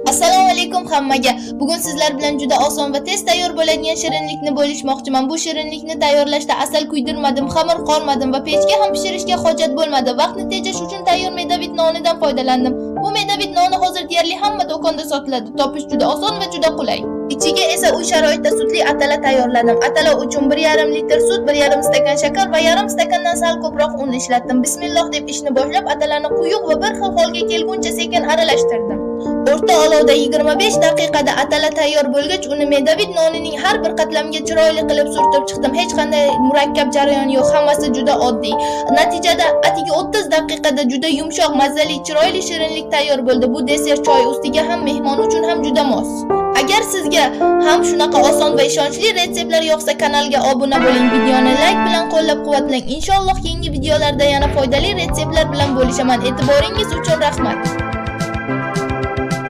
Assalomu alaykum hammaga. Bugun sizlar bilan juda oson va tez tayyor bo'ladigan shirinlikni bo'lishmoqchiman. Bu shirinlikni tayyorlashda asal kuydirmadim, xamir qolmadim va pechga ham pishirishga hojat bo'lmadi. Vaqtni tejash uchun tayyor medovit nonidan foydalandim. Bu medovit noni hozir deyarli hamma do'konda sotiladi. Topish juda oson va juda qulay. Ichiga esa uy sharoitida sutli atala tayyorladim. Atala uchun 1,5 litr sut, 1,5 stakan shakar va yarim stakandan sal ko'proq un ishlatdim. Bismilloh deb ishni boshlab atalani quyuq va bir xil holga kelguncha sekin aralashtirdim. O'rta olovda 25 daqiqada atala tayyor bo'lgach, uni medovit nonining har bir qatlamiga chiroyli qilib surtib chiqdim. Hech qanday murakkab jarayon yo'q, hammasi juda oddiy. Natijada atiga 30 daqiqada juda yumshoq, mazali, chiroyli shirinlik tayyor bo'ldi. Bu desert choy ustiga ham, mehmon uchun ham juda mos. Agar sizga ham shunaqa oson va ishonchli retseptlar yoqsa, kanalga obuna bo'ling, videoni like bilan qo'llab-quvvatlang. Inshaalloh yangi videolarda yana foydali retseptlar bilan bo'lishaman. E'tiboringiz uchun rahmat.